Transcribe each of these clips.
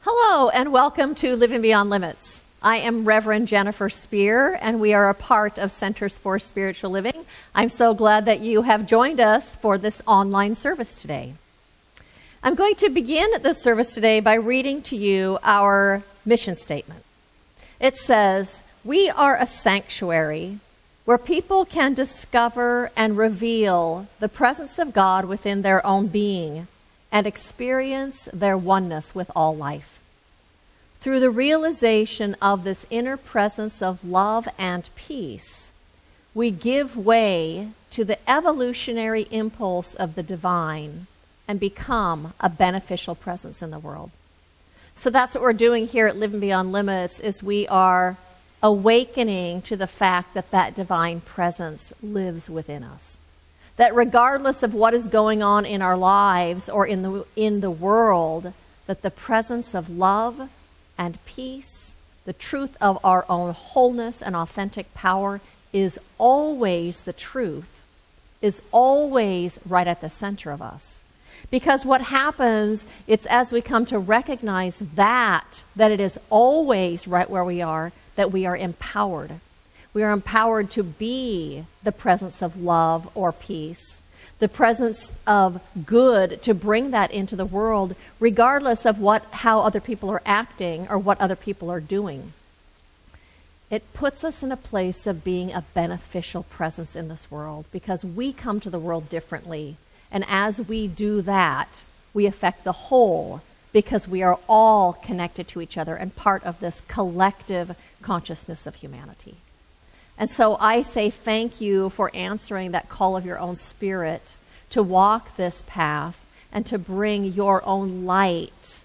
Hello and welcome to Living Beyond Limits. I am Reverend Jennifer Spear and we are a part of Centers for Spiritual Living. I'm so glad that you have joined us for this online service today. I'm going to begin the service today by reading to you our mission statement. It says, "We are a sanctuary where people can discover and reveal the presence of God within their own being and experience their oneness with all life. Through the realization of this inner presence of love and peace, we give way to the evolutionary impulse of the divine and become a beneficial presence in the world." So that's what we're doing here at Living Beyond Limits, is we are awakening to the fact that that divine presence lives within us. That regardless of what is going on in our lives or in the world, that the presence of love and peace, the truth of our own wholeness and authentic power is always the truth, is always right at the center of us. Because what happens, it's as we come to recognize that it is always right where we are, that we are empowered. We are empowered to be the presence of love or peace, the presence of good, to bring that into the world, regardless of how other people are acting or what other people are doing. It puts us in a place of being a beneficial presence in this world because we come to the world differently. And as we do that, we affect the whole because we are all connected to each other and part of this collective consciousness of humanity. And so I say thank you for answering that call of your own spirit to walk this path and to bring your own light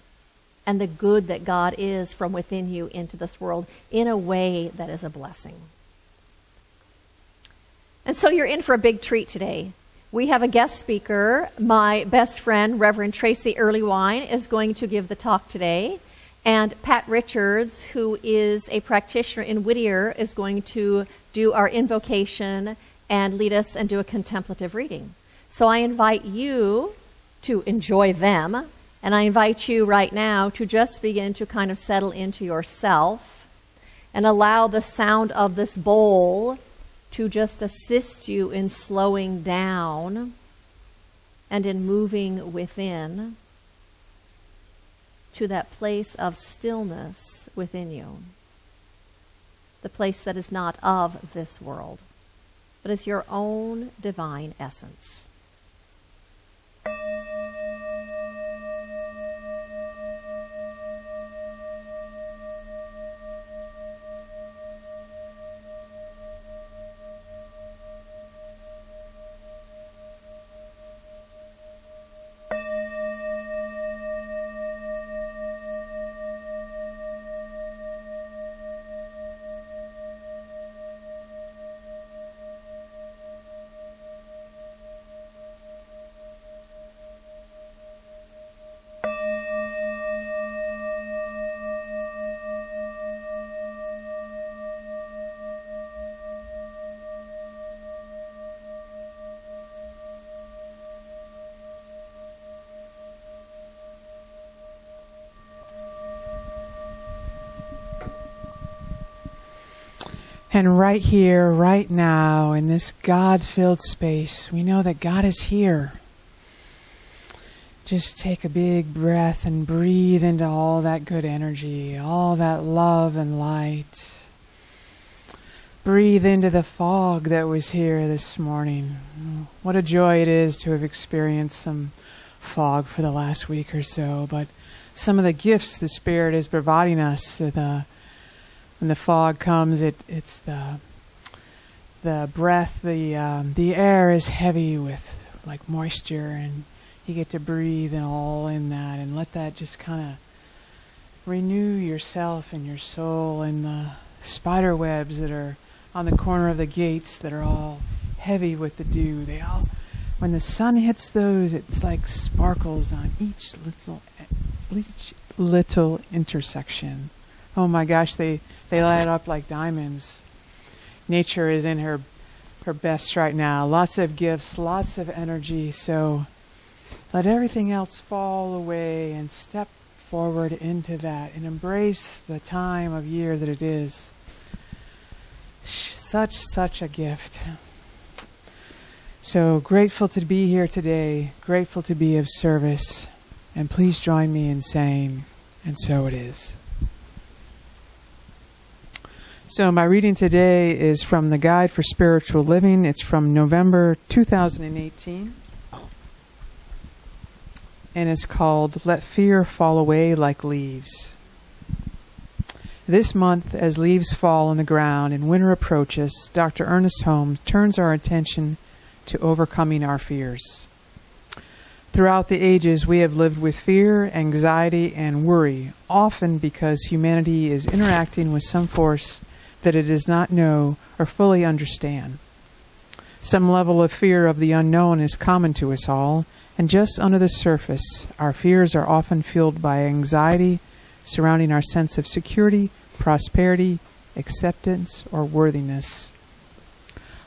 and the good that God is from within you into this world in a way that is a blessing. And so you're in for a big treat today. We have a guest speaker. My best friend, Reverend Tracy Earlywine, is going to give the talk today. And Pat Richards, who is a practitioner in Whittier, is going to do our invocation and lead us and do a contemplative reading. So I invite you to enjoy them, and I invite you right now to just begin to kind of settle into yourself and allow the sound of this bowl to just assist you in slowing down and in moving within to that place of stillness within you. The place that is not of this world, but is your own divine essence. And right here, right now, in this God-filled space, we know that God is here. Just take a big breath and breathe into all that good energy, all that love and light. Breathe into the fog that was here this morning. What a joy it is to have experienced some fog for the last week or so, but some of the gifts the Spirit is providing us, when the fog comes, it's the breath, the air is heavy with like moisture, and you get to breathe and all in that, and let that just kind of renew yourself and your soul. And the spider webs that are on the corner of the gates that are all heavy with the dew, when the sun hits those, it's like sparkles on each little intersection. Oh my gosh, they light up like diamonds. Nature is in her best right now. Lots of gifts, lots of energy. So let everything else fall away and step forward into that and embrace the time of year that it is. Such a gift. So grateful to be here today, grateful to be of service, and please join me in saying, and so it is. So my reading today is from the Guide for Spiritual Living. It's from November 2018. And it's called Let Fear Fall Away Like Leaves. This month, as leaves fall on the ground and winter approaches, Dr. Ernest Holmes turns our attention to overcoming our fears. Throughout the ages, we have lived with fear, anxiety, and worry, often because humanity is interacting with some force that it does not know or fully understand. Some level of fear of the unknown is common to us all, and just under the surface, our fears are often fueled by anxiety surrounding our sense of security, prosperity, acceptance, or worthiness.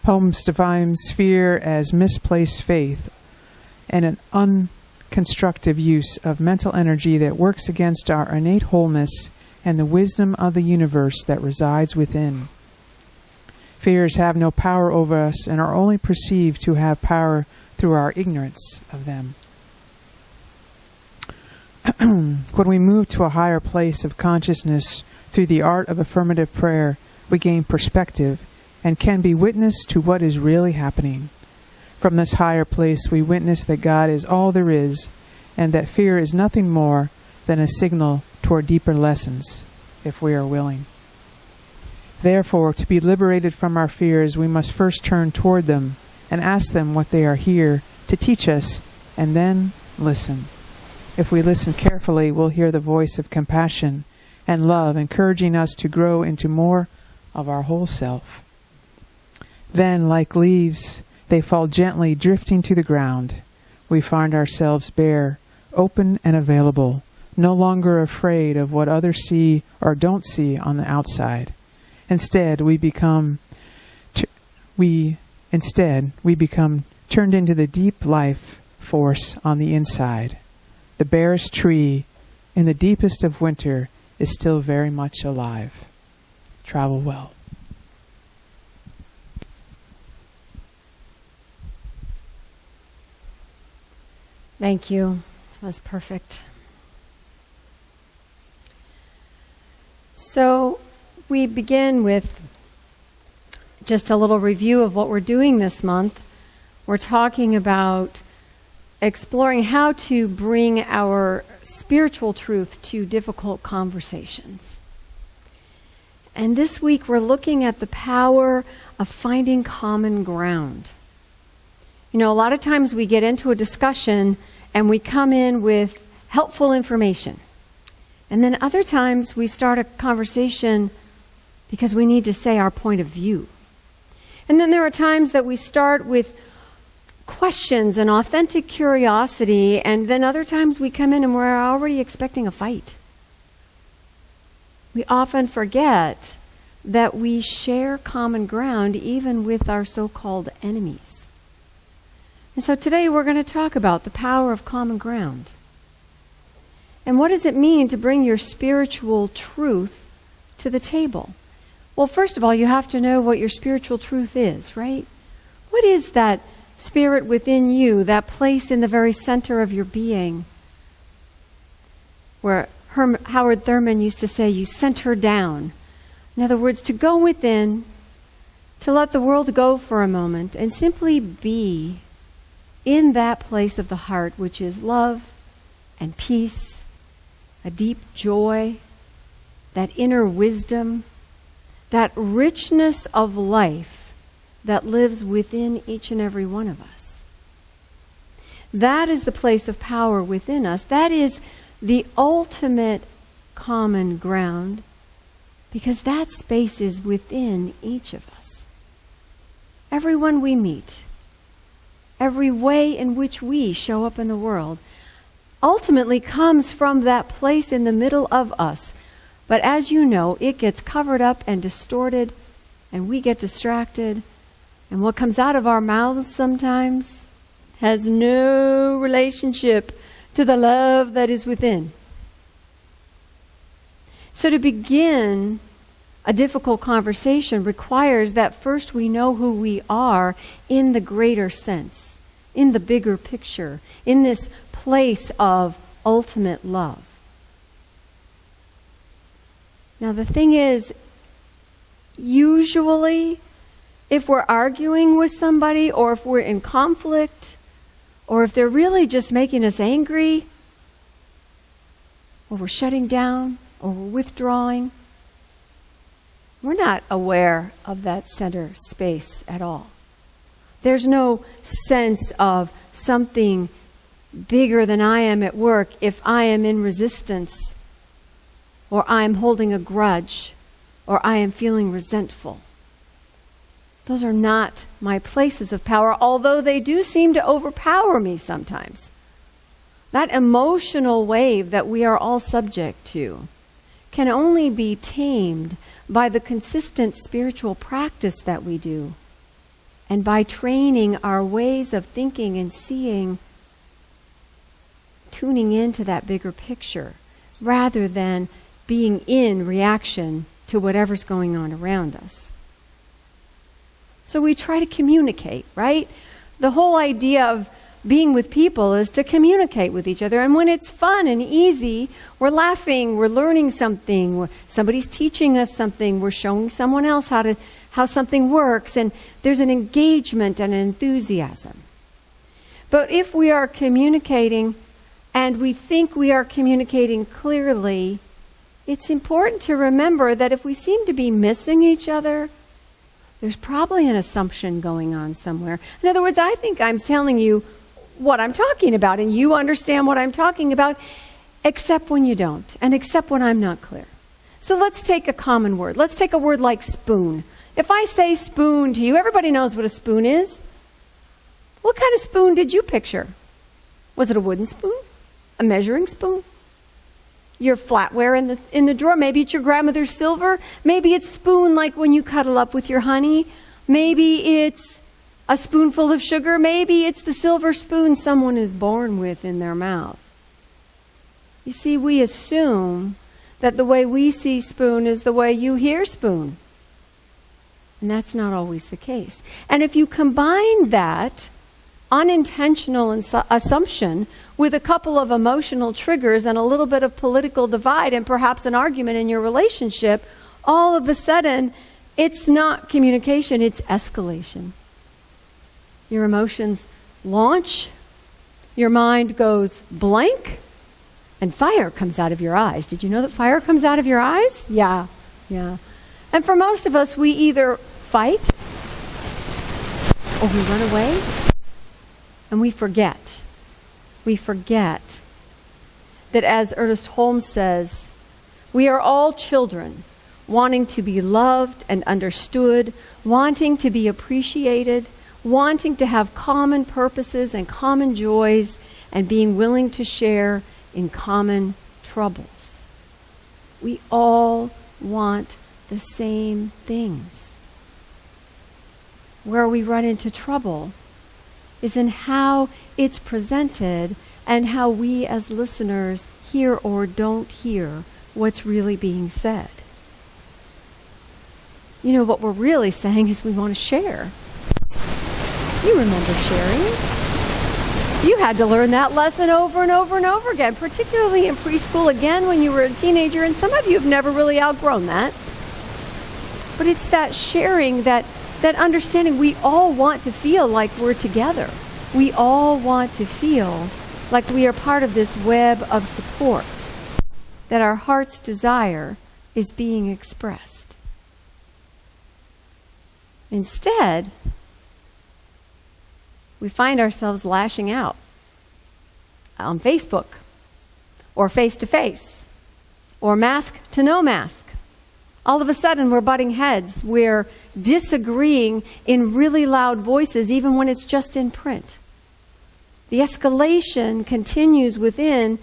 Holmes defines fear as misplaced faith and an unconstructive use of mental energy that works against our innate wholeness and the wisdom of the universe that resides within. Fears have no power over us and are only perceived to have power through our ignorance of them. When we move to a higher place of consciousness through the art of affirmative prayer, we gain perspective and can be witness to what is really happening. From this higher place, we witness that God is all there is, and that fear is nothing more than a signal toward deeper lessons, if we are willing. Therefore, to be liberated from our fears, we must first turn toward them and ask them what they are here to teach us, and then listen. If we listen carefully, we'll hear the voice of compassion and love encouraging us to grow into more of our whole self. Then, like leaves, they fall gently, drifting to the ground. We find ourselves bare, open and available, no longer afraid of what others see or don't see on the outside. Instead, we become turned into the deep life force on the inside. The barest tree in the deepest of winter is still very much alive. Travel well. Thank you. That was perfect. So we begin with just a little review of what we're doing this month. We're talking about exploring how to bring our spiritual truth to difficult conversations. And this week we're looking at the power of finding common ground. You know, a lot of times we get into a discussion and we come in with helpful information. And then other times we start a conversation because we need to say our point of view. And then there are times that we start with questions and authentic curiosity, and then other times we come in and we're already expecting a fight. We often forget that we share common ground even with our so-called enemies. And so today we're going to talk about the power of common ground. And what does it mean to bring your spiritual truth to the table? Well, first of all, you have to know what your spiritual truth is, right? What is that spirit within you, that place in the very center of your being, where Howard Thurman used to say, you center down. In other words, to go within, to let the world go for a moment, and simply be in that place of the heart, which is love and peace, a deep joy, that inner wisdom, that richness of life that lives within each and every one of us. That is the place of power within us. That is the ultimate common ground, because that space is within each of us. Everyone we meet, every way in which we show up in the world, ultimately comes from that place in the middle of us. But as you know, it gets covered up and distorted, and we get distracted. And what comes out of our mouths sometimes has no relationship to the love that is within. So to begin a difficult conversation requires that first we know who we are in the greater sense, in the bigger picture, in this place of ultimate love. Now the thing is, usually if we're arguing with somebody, or if we're in conflict, or if they're really just making us angry, or we're shutting down, or we're withdrawing, we're not aware of that center space at all. There's no sense of something bigger than I am at work if I am in resistance, or I'm holding a grudge, or I am feeling resentful. Those are not my places of power, although they do seem to overpower me sometimes. That emotional wave that we are all subject to can only be tamed by the consistent spiritual practice that we do, and by training our ways of thinking and seeing, tuning into that bigger picture, rather than being in reaction to whatever's going on around us. So we try to communicate, right? The whole idea of being with people is to communicate with each other. And when it's fun and easy, we're laughing, we're learning something, somebody's teaching us something, we're showing someone else how something works, and there's an engagement and an enthusiasm. But if we are communicating and we think we are communicating clearly, it's important to remember that if we seem to be missing each other, there's probably an assumption going on somewhere. In other words, I think I'm telling you what I'm talking about, and you understand what I'm talking about, except when you don't, and except when I'm not clear. So let's take a common word. Let's take a word like spoon. If I say spoon to you, everybody knows what a spoon is. What kind of spoon did you picture? Was it a wooden spoon? A measuring spoon? Your flatware in the drawer? Maybe it's your grandmother's silver. Maybe it's spoon like when you cuddle up with your honey. Maybe it's a spoonful of sugar. Maybe it's the silver spoon someone is born with in their mouth. You see, we assume that the way we see spoon is the way you hear spoon. And that's not always the case. And if you combine that unintentional assumption with a couple of emotional triggers and a little bit of political divide and perhaps an argument in your relationship, all of a sudden, it's not communication, it's escalation. Your emotions launch, your mind goes blank, and fire comes out of your eyes. Did you know that fire comes out of your eyes? Yeah. And for most of us, we either fight or we run away. And we forget that, as Ernest Holmes says, we are all children wanting to be loved and understood, wanting to be appreciated, wanting to have common purposes and common joys, and being willing to share in common troubles. We all want the same things. Where we run into trouble is in how it's presented and how we as listeners hear or don't hear what's really being said. You know, what we're really saying is we want to share. You remember sharing. You had to learn that lesson over and over and over again, particularly in preschool, again when you were a teenager, and some of you have never really outgrown that. But it's that sharing, that understanding. We all want to feel like we're together. We all want to feel like we are part of this web of support, that our heart's desire is being expressed. Instead, we find ourselves lashing out on Facebook, or face-to-face, or mask to no mask. All of a sudden, we're butting heads. We're disagreeing in really loud voices, even when it's just in print. The escalation continues within,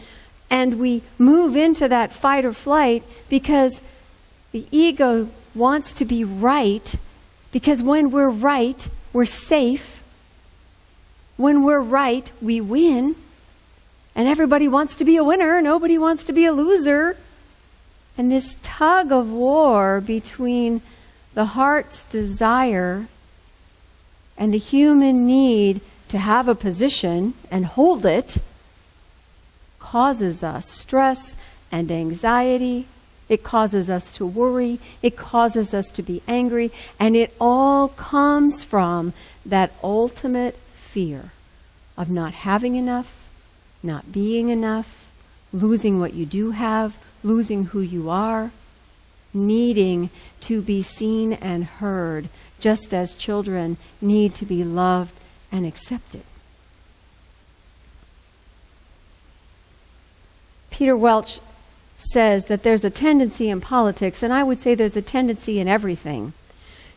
and we move into that fight or flight because the ego wants to be right, because when we're right, we're safe. When we're right, we win. And everybody wants to be a winner. Nobody wants to be a loser. And this tug of war between the heart's desire and the human need to have a position and hold it causes us stress and anxiety. It causes us to worry. It causes us to be angry. And it all comes from that ultimate fear of not having enough, not being enough, losing what you do have, losing who you are, needing to be seen and heard, just as children need to be loved and accepted. Peter Welch says that there's a tendency in politics, and I would say there's a tendency in everything,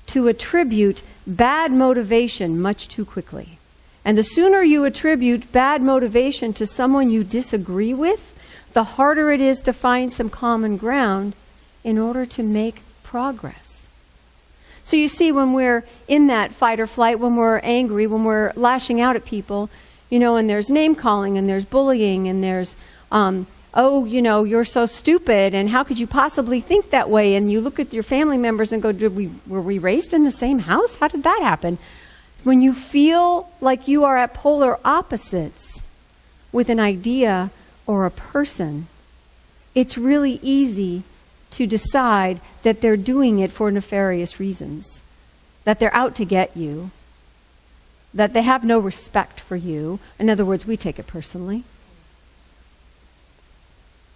to attribute bad motivation much too quickly. And the sooner you attribute bad motivation to someone you disagree with, the harder it is to find some common ground in order to make progress. So you see, when we're in that fight or flight, when we're angry, when we're lashing out at people, and there's name calling and there's bullying and there's you're so stupid, and how could you possibly think that way? And you look at your family members and go, were we raised in the same house? How did that happen? When you feel like you are at polar opposites with an idea or a person, it's really easy to decide that they're doing it for nefarious reasons, that they're out to get you, that they have no respect for you. In other words, we take it personally.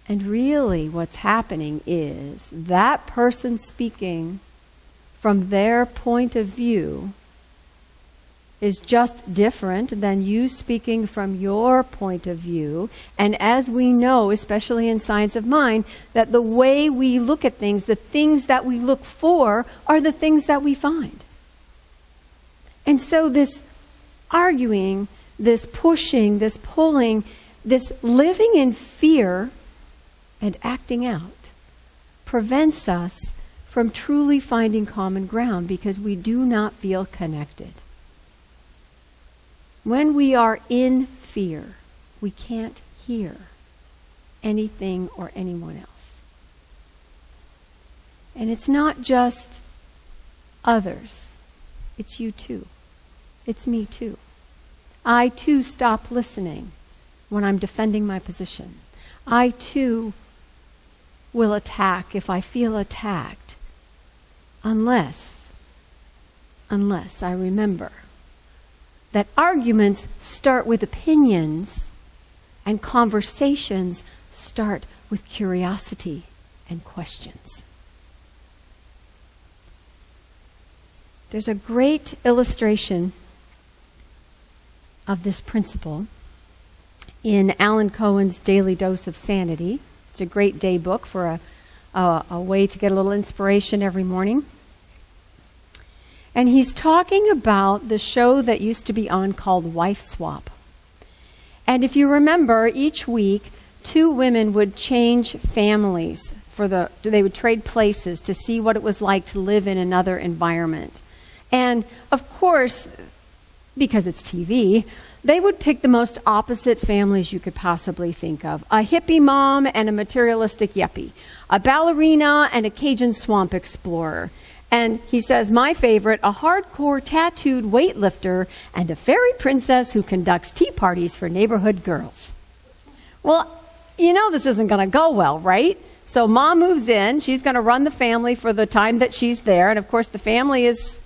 And really what's happening is that person speaking from their point of view is just different than you speaking from your point of view. And as we know, especially in science of mind, that the way we look at things, the things that we look for, are the things that we find. And so this arguing, this pushing, this pulling, this living in fear and acting out prevents us from truly finding common ground because we do not feel connected. When we are in fear, we can't hear anything or anyone else. And it's not just others. It's you too. It's me too. I too stop listening when I'm defending my position. I too will attack if I feel attacked, unless I remember that arguments start with opinions and conversations start with curiosity and questions. There's a great illustration of this principle in Alan Cohen's Daily Dose of Sanity. It's a great day book for a way to get a little inspiration every morning. And he's talking about the show that used to be on called Wife Swap. And if you remember, each week, two women would change families. They would trade places to see what it was like to live in another environment. And of course, because it's TV, they would pick the most opposite families you could possibly think of. A hippie mom and a materialistic yuppie. A ballerina and a Cajun swamp explorer. And he says, my favorite, a hardcore tattooed weightlifter and a fairy princess who conducts tea parties for neighborhood girls. Well, this isn't going to go well, right? So mom moves in. She's going to run the family for the time that she's there. And of course, the family is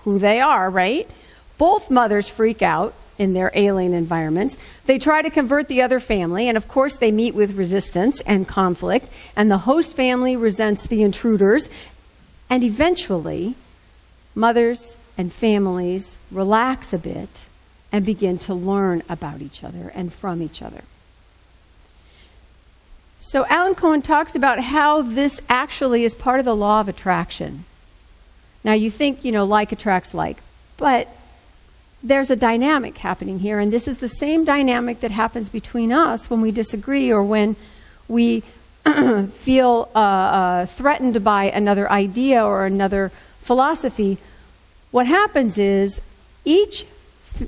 who they are, right? Both mothers freak out in their alien environments. They try to convert the other family, and of course they meet with resistance and conflict, and the host family resents the intruders, and eventually mothers and families relax a bit and begin to learn about each other and from each other. So Alan Cohen talks about how this actually is part of the law of attraction. Now you think, like attracts like, but there's a dynamic happening here, and this is the same dynamic that happens between us when we disagree or when we feel threatened by another idea or another philosophy. What happens is each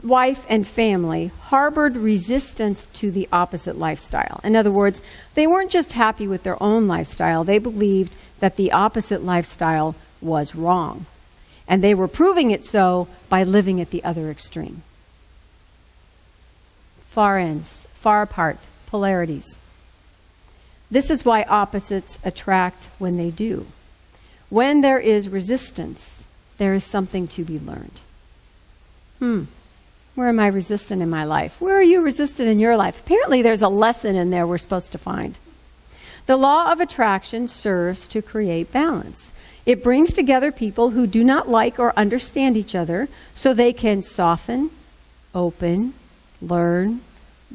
wife and family harbored resistance to the opposite lifestyle. In other words, they weren't just happy with their own lifestyle, they believed that the opposite lifestyle was wrong. And they were proving it so by living at the other extreme. Far ends, far apart, polarities. This is why opposites attract when they do. When there is resistance, there is something to be learned. Where am I resistant in my life? Where are you resistant in your life? Apparently there's a lesson in there we're supposed to find. The law of attraction serves to create balance. It brings together people who do not like or understand each other so they can soften, open, learn,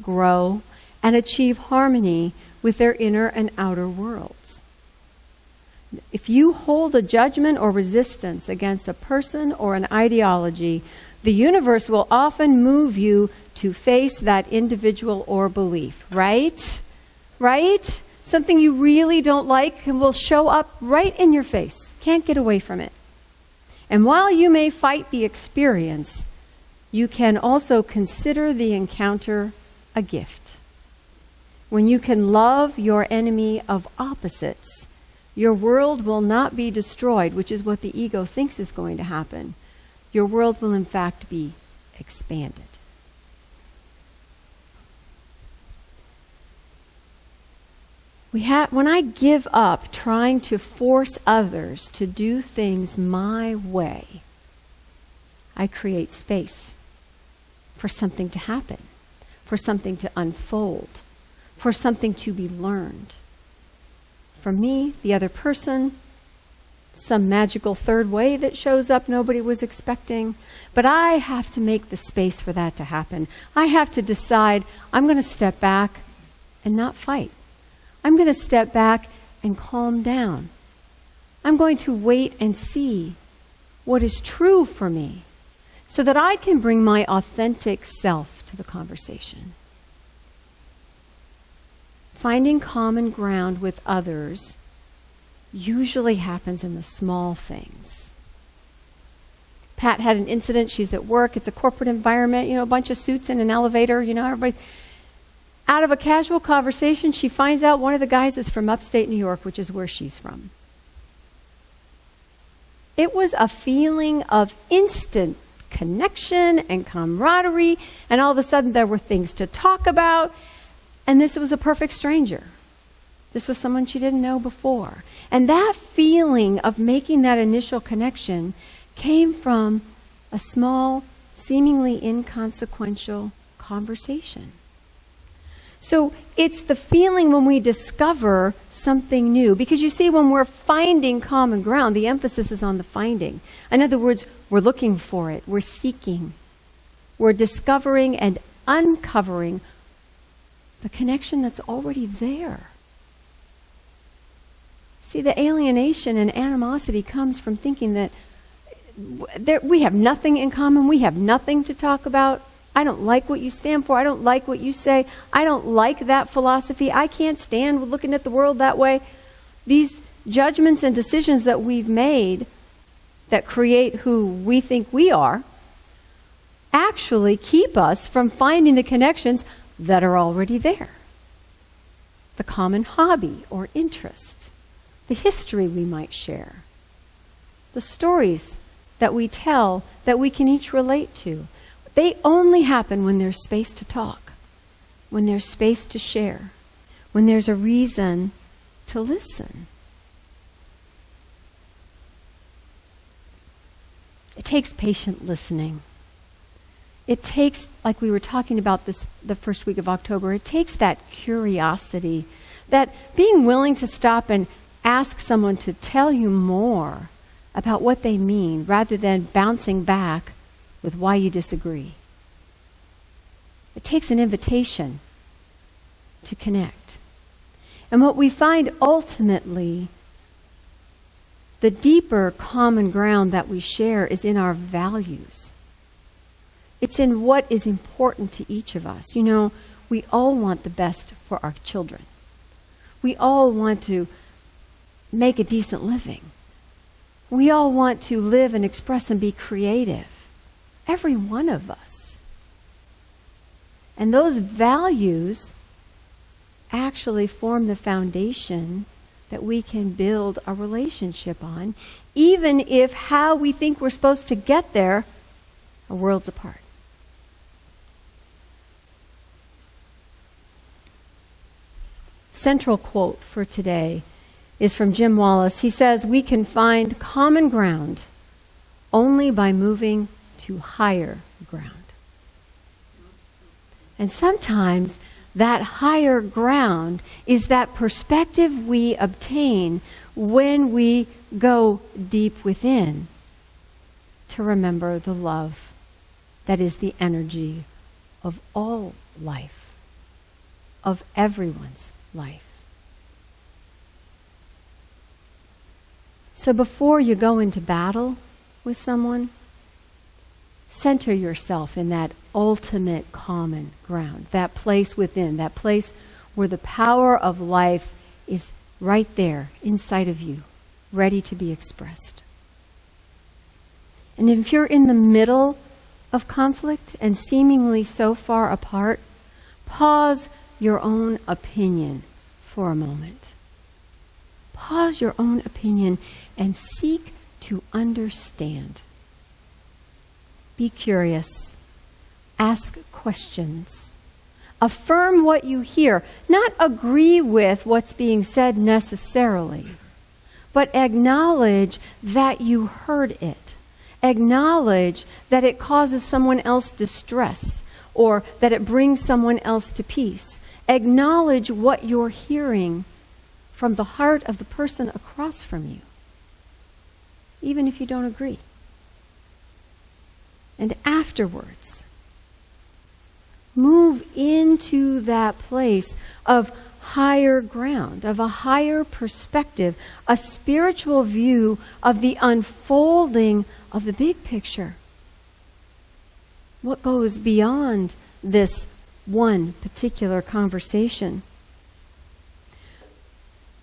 grow, and achieve harmony with their inner and outer worlds. If you hold a judgment or resistance against a person or an ideology, the universe will often move you to face that individual or belief, right? Right? Something you really don't like will show up right in your face. Can't get away from it. And while you may fight the experience, you can also consider the encounter a gift. When you can love your enemy of opposites, your world will not be destroyed, which is what the ego thinks is going to happen. Your world will in fact be expanded. When I give up trying to force others to do things my way, I create space for something to happen, for something to unfold, for something to be learned. For me, the other person, some magical third way that shows up nobody was expecting. But I have to make the space for that to happen. I have to decide I'm going to step back and not fight. I'm going to step back and calm down. I'm going to wait and see what is true for me so that I can bring my authentic self to the conversation. Finding common ground with others usually happens in the small things. Pat had an incident. She's at work. It's a corporate environment, a bunch of suits in an elevator, everybody. Out of a casual conversation, she finds out one of the guys is from upstate New York, which is where she's from. It was a feeling of instant connection and camaraderie, and all of a sudden there were things to talk about, and this was a perfect stranger. This was someone she didn't know before. And that feeling of making that initial connection came from a small, seemingly inconsequential conversation. So it's the feeling when we discover something new. Because you see, when we're finding common ground, the emphasis is on the finding. In other words, we're looking for it. We're seeking. We're discovering and uncovering the connection that's already there. See, the alienation and animosity comes from thinking that we have nothing in common. We have nothing to talk about. I don't like what you stand for. I don't like what you say. I don't like that philosophy. I can't stand looking at the world that way. These judgments and decisions that we've made that create who we think we are actually keep us from finding the connections that are already there. The common hobby or interest, the history we might share, the stories that we tell that we can each relate to. They only happen when there's space to talk, when there's space to share, when there's a reason to listen. It takes patient listening. It takes, like we were talking about this the first week of October, it takes that curiosity, that being willing to stop and ask someone to tell you more about what they mean rather than bouncing back with why you disagree. It takes an invitation to connect. And what we find ultimately, the deeper common ground that we share is in our values. It's in what is important to each of us. We all want the best for our children. We all want to make a decent living. We all want to live and express and be creative. Every one of us. And those values actually form the foundation that we can build a relationship on, even if how we think we're supposed to get there are worlds apart. Central quote for today is from Jim Wallis. He says, "We can find common ground only by moving to higher ground." And sometimes that higher ground is that perspective we obtain when we go deep within to remember the love that is the energy of all life, of everyone's life. So before you go into battle with someone, center yourself in that ultimate common ground, that place within, that place where the power of life is right there inside of you, ready to be expressed. And if you're in the middle of conflict and seemingly so far apart, pause your own opinion for a moment. Pause your own opinion and seek to understand. Be curious. Ask questions. Affirm what you hear. Not agree with what's being said necessarily, but acknowledge that you heard it. Acknowledge that it causes someone else distress or that it brings someone else to peace. Acknowledge what you're hearing from the heart of the person across from you, even if you don't agree. And afterwards, move into that place of higher ground, of a higher perspective, a spiritual view of the unfolding of the big picture. What goes beyond this one particular conversation?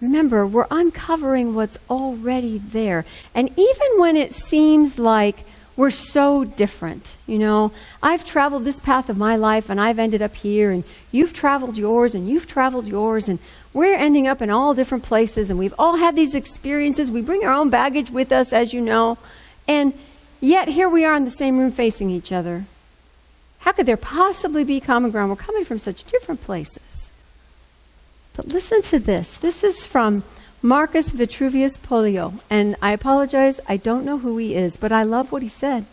Remember, we're uncovering what's already there. And even when it seems like we're so different, I've traveled this path of my life and I've ended up here, and you've traveled yours and you've traveled yours, and we're ending up in all different places, and we've all had these experiences. We bring our own baggage with us, as you know, and yet here we are in the same room facing each other. How could there possibly be common ground? We're coming from such different places. But listen to this. This is from Marcus Vitruvius Polio. And I apologize, I don't know who he is, but I love what he said.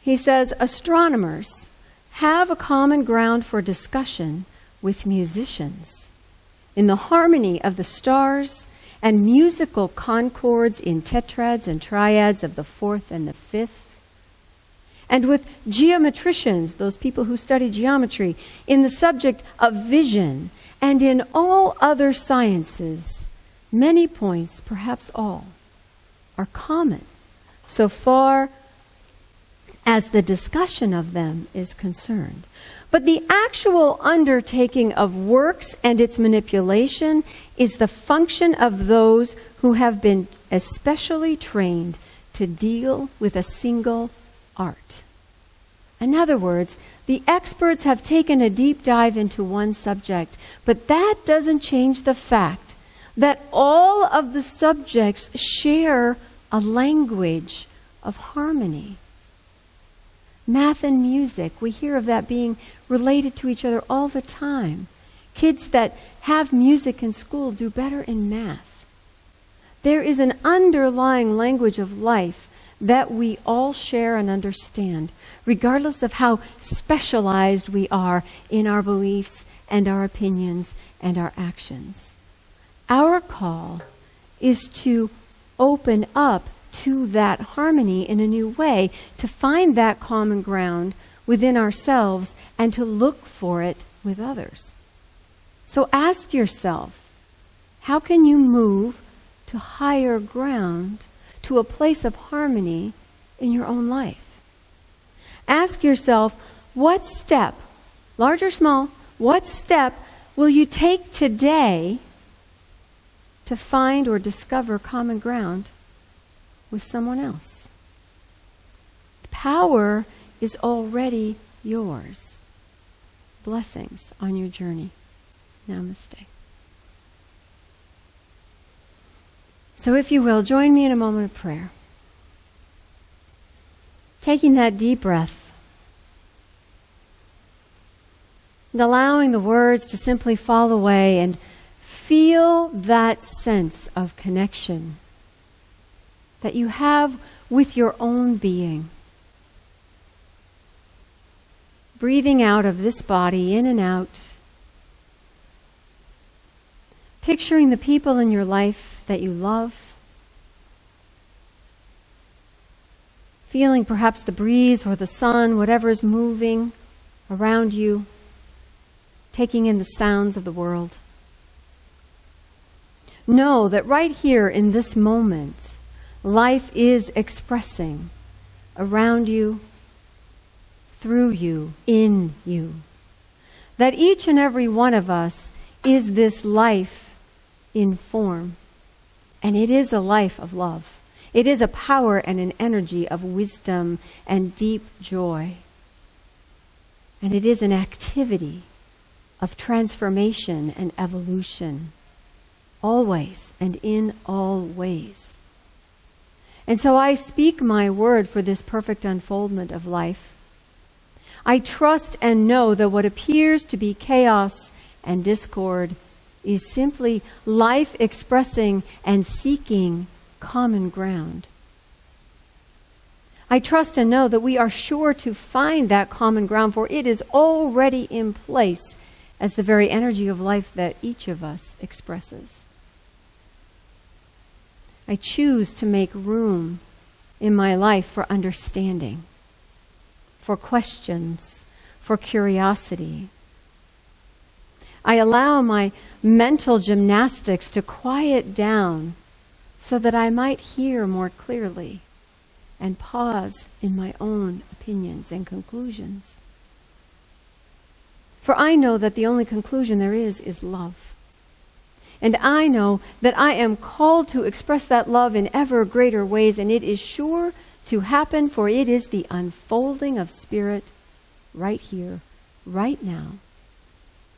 He says, astronomers have a common ground for discussion with musicians in the harmony of the stars and musical concords in tetrads and triads of the fourth and the fifth. And with geometricians, those people who study geometry, in the subject of vision, and in all other sciences, many points, perhaps all, are common, so far as the discussion of them is concerned. But the actual undertaking of works and its manipulation is the function of those who have been especially trained to deal with a single art. In other words, the experts have taken a deep dive into one subject, but that doesn't change the fact that all of the subjects share a language of harmony. Math and music, we hear of that being related to each other all the time. Kids that have music in school do better in math. There is an underlying language of life that we all share and understand, regardless of how specialized we are in our beliefs and our opinions and our actions. Our call is to open up to that harmony in a new way, to find that common ground within ourselves and to look for it with others. So ask yourself, how can you move to higher ground, to a place of harmony in your own life? Ask yourself, what step, large or small, what step will you take today to find or discover common ground with someone else? Power is already yours. blessings on your journey. Namaste. So if you will, join me in a moment of prayer. Taking that deep breath and allowing the words to simply fall away, and feel that sense of connection that you have with your own being. Breathing out of this body, in and out. Picturing the people in your life that you love. Feeling perhaps the breeze or the sun, whatever is moving around you. Taking in the sounds of the world. Know that right here in this moment, life is expressing around you, through you, in you. That each and every one of us is this life in form. And it is a life of love. It is a power and an energy of wisdom and deep joy. And it is an activity of transformation and evolution, always and in all ways. And so I speak my word for this perfect unfoldment of life. I trust and know that what appears to be chaos and discord is simply life expressing and seeking common ground. I trust and know that we are sure to find that common ground, for it is already in place as the very energy of life that each of us expresses. I choose to make room in my life for understanding, for questions, for curiosity. I allow my mental gymnastics to quiet down so that I might hear more clearly and pause in my own opinions and conclusions. For I know that the only conclusion there is love. And I know that I am called to express that love in ever greater ways, and it is sure to happen, for it is the unfolding of Spirit right here, right now,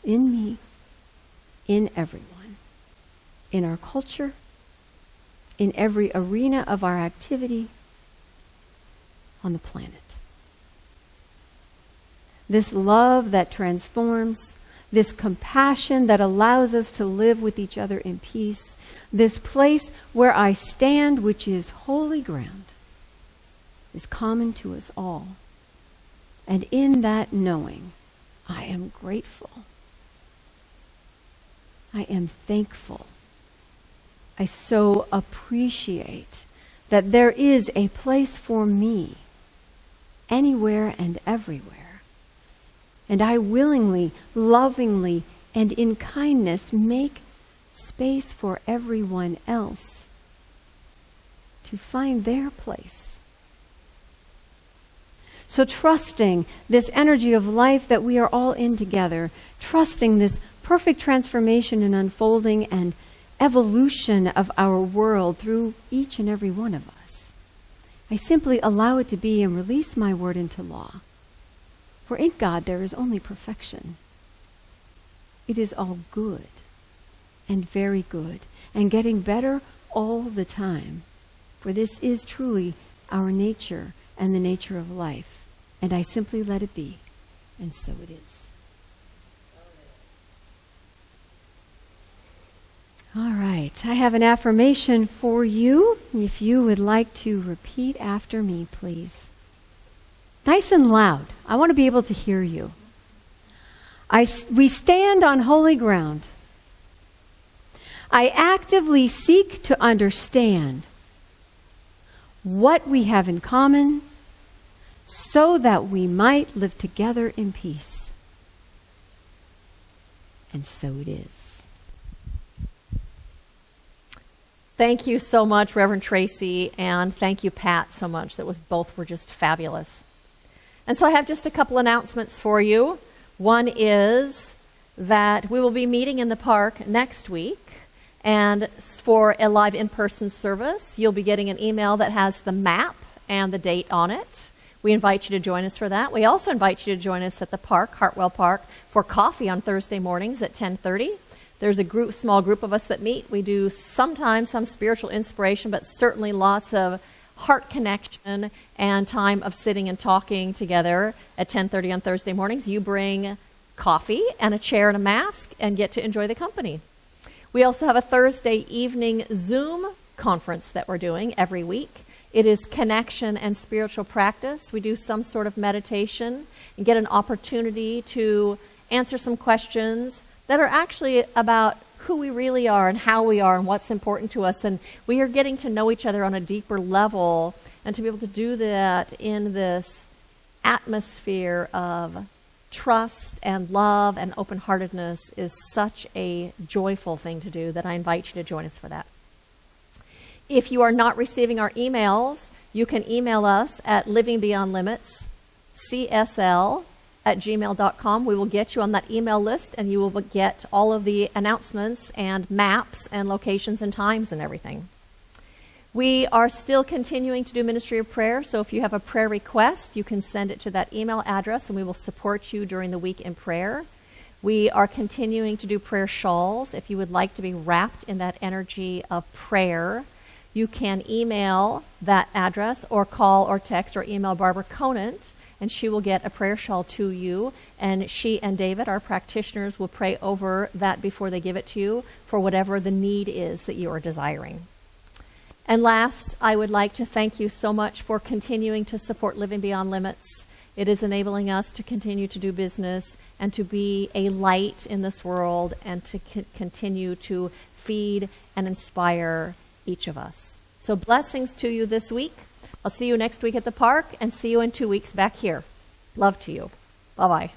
in me, in everyone, in our culture, in every arena of our activity on the planet. This love that transforms, this compassion that allows us to live with each other in peace, this place where I stand, which is holy ground, is common to us all. And in that knowing, I am grateful. I am thankful. I so appreciate that there is a place for me anywhere and everywhere. And I willingly, lovingly, and in kindness make space for everyone else to find their place. So trusting this energy of life that we are all in together, trusting this perfect transformation and unfolding and evolution of our world through each and every one of us, I simply allow it to be and release my word into law. For in God there is only perfection. It is all good and very good and getting better all the time. For this is truly our nature and the nature of life. And I simply let it be. And so it is. All right. I have an affirmation for you. If you would like to repeat after me, please. Nice and loud. I want to be able to hear you. We stand on holy ground. I actively seek to understand what we have in common so that we might live together in peace. And so it is. Thank you so much, Reverend Tracy, and thank you, Pat, so much. Both were just fabulous. And so I have just a couple announcements for you. One is that we will be meeting in the park next week, and for a live in-person service, you'll be getting an email that has the map and the date on it. We invite you to join us for that. We also invite you to join us at the park, Hartwell Park, for coffee on Thursday mornings at 10:30. There's a small group of us that meet. We do sometimes some spiritual inspiration, but certainly lots of heart connection and time of sitting and talking together at 10:30 on Thursday mornings. You bring coffee and a chair and a mask and get to enjoy the company. We also have a Thursday evening Zoom conference that we're doing every week. It is connection and spiritual practice. We do some sort of meditation and get an opportunity to answer some questions that are actually about who we really are and how we are and what's important to us. And we are getting to know each other on a deeper level, and to be able to do that in this atmosphere of trust and love and open-heartedness is such a joyful thing to do that I invite you to join us for that. If you are not receiving our emails, you can email us at livingbeyondlimitscsl@gmail.com. We will get you on that email list, and you will get all of the announcements and maps and locations and times and everything. We are still continuing to do Ministry of Prayer, so if you have a prayer request, you can send it to that email address, and we will support you during the week in prayer. We are continuing to do prayer shawls. If you would like to be wrapped in that energy of prayer, you can email that address or call or text or email Barbara Conant, and she will get a prayer shawl to you. And she and David, our practitioners, will pray over that before they give it to you for whatever the need is that you are desiring. And last, I would like to thank you so much for continuing to support Living Beyond Limits. It is enabling us to continue to do business and to be a light in this world and to continue to feed and inspire each of us. So blessings to you this week. I'll see you next week at the park, and see you in 2 weeks back here. Love to you. Bye-bye.